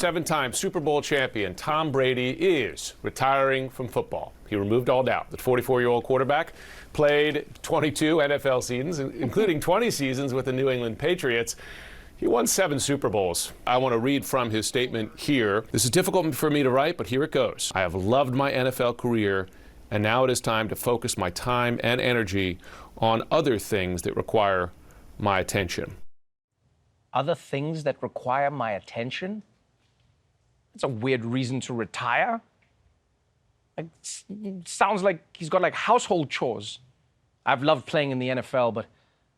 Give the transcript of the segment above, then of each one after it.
seven-time Super Bowl champion Tom Brady is retiring from football. He removed all doubt. The 44-year-old quarterback played 22 NFL seasons, including 20 seasons with the New England Patriots. He won 7 Super Bowls. I want to read from his statement here. This is difficult for me to write, but here it goes. I have loved my NFL career, and now it is time to focus my time and energy on other things that require my attention. Other things that require my attention? That's a weird reason to retire. Like, sounds like he's got like household chores. I've loved playing in the NFL, but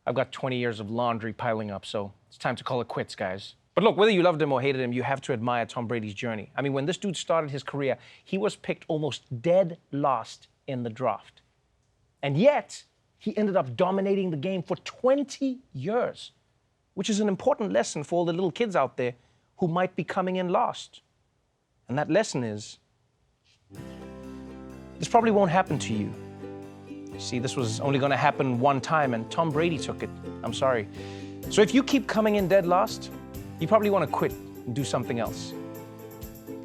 I've got 20 years of laundry piling up, so it's time to call it quits, guys. But look, whether you loved him or hated him, you have to admire Tom Brady's journey. I mean, when this dude started his career, he was picked almost dead last in the draft. And yet, he ended up dominating the game for 20 years, which is an important lesson for all the little kids out there who might be coming in last. And that lesson is, this probably won't happen to you. See, this was only going to happen one time, and Tom Brady took it. I'm sorry. So if you keep coming in dead last, you probably want to quit and do something else.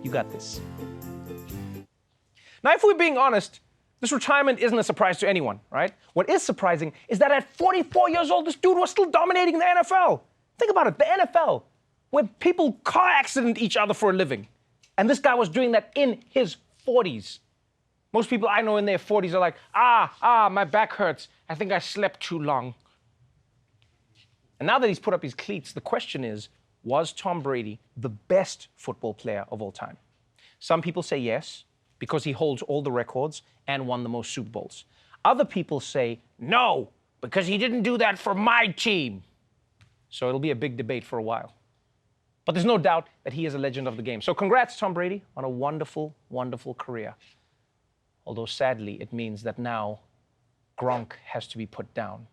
You got this. Now, if we're being honest, this retirement isn't a surprise to anyone, right? What is surprising is that at 44 years old, this dude was still dominating the NFL. Think about it, the NFL, where people car accident each other for a living. And this guy was doing that in his 40s. Most people I know in their 40s are like, my back hurts. I think I slept too long. And now that he's put up his cleats, the question is, was Tom Brady the best football player of all time? Some people say yes, because he holds all the records and won the most Super Bowls. Other people say no, because he didn't do that for my team. So it'll be a big debate for a while. But there's no doubt that he is a legend of the game. So congrats, Tom Brady, on a wonderful, wonderful career. Although sadly, it means that now Gronk has to be put down.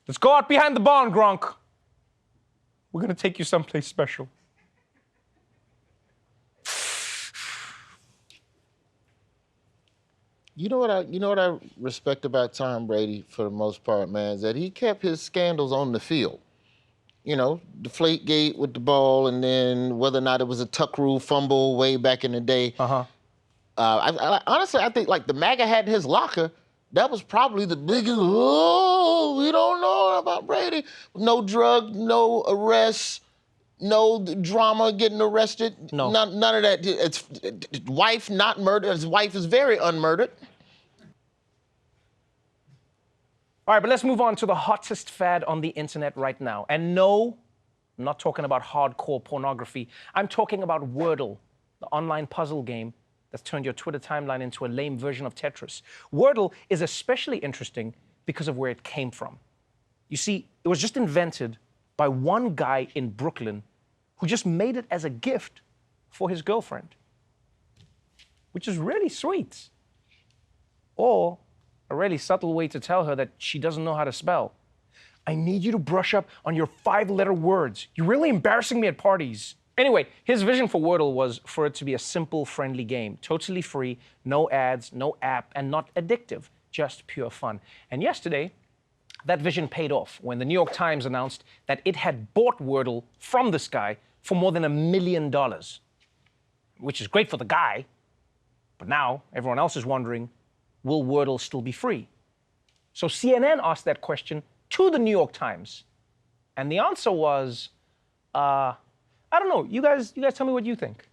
Let's go out behind the barn, Gronk. We're going to take you someplace special. You know what I respect about Tom Brady for the most part, man, is that he kept his scandals on the field. You know, Deflategate with the ball, and then whether or not it was a tuck rule fumble way back in the day. Honestly, I think like the MAGA hat in his locker, that was probably the biggest, we don't know about Brady. No drug, no arrests, no drama getting arrested. No. None of that. It's wife not murdered. His wife is very unmurdered. All right, but let's move on to the hottest fad on the internet right now. And no, I'm not talking about hardcore pornography. I'm talking about Wordle, the online puzzle game that's turned your Twitter timeline into a lame version of Tetris. Wordle is especially interesting because of where it came from. You see, it was just invented by one guy in Brooklyn who just made it as a gift for his girlfriend, which is really sweet. Or a really subtle way to tell her that she doesn't know how to spell. I need you to brush up on your 5-letter words. You're really embarrassing me at parties. Anyway, his vision for Wordle was for it to be a simple, friendly game, totally free, no ads, no app, and not addictive, just pure fun. And yesterday, that vision paid off when the New York Times announced that it had bought Wordle from this guy for more than $1 million, which is great for the guy. But now everyone else is wondering, will Wordle still be free? So CNN asked that question to the New York Times. And the answer was, I don't know. You guys tell me what you think.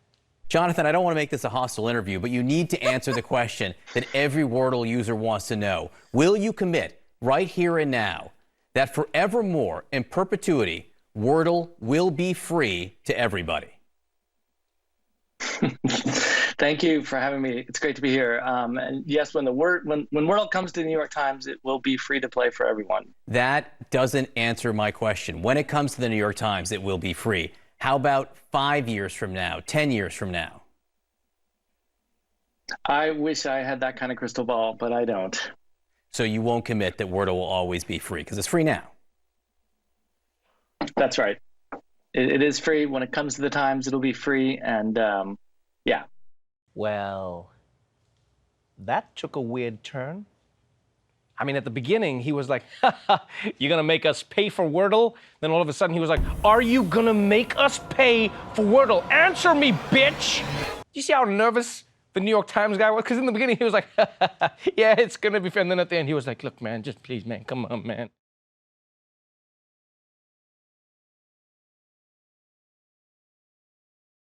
Jonathan, I don't want to make this a hostile interview, but you need to answer the question that every Wordle user wants to know. Will you commit right here and now that forevermore, in perpetuity, Wordle will be free to everybody? Thank you for having me. It's great to be here. And yes, when Wordle comes to the New York Times, it will be free to play for everyone. That doesn't answer my question. When it comes to the New York Times, it will be free. How about 5 years from now, 10 years from now? I wish I had that kind of crystal ball, but I don't. So you won't commit that Wordle will always be free because it's free now. That's right. It is free. When it comes to the Times, it'll be free. And yeah. Well, that took a weird turn. I mean, at the beginning, he was like, you're going to make us pay for Wordle? Then all of a sudden, he was like, are you going to make us pay for Wordle? Answer me, bitch! You see how nervous the New York Times guy was? Because in the beginning, he was like, yeah, it's going to be fair. And then at the end, he was like, look, man, just please, man, come on, man.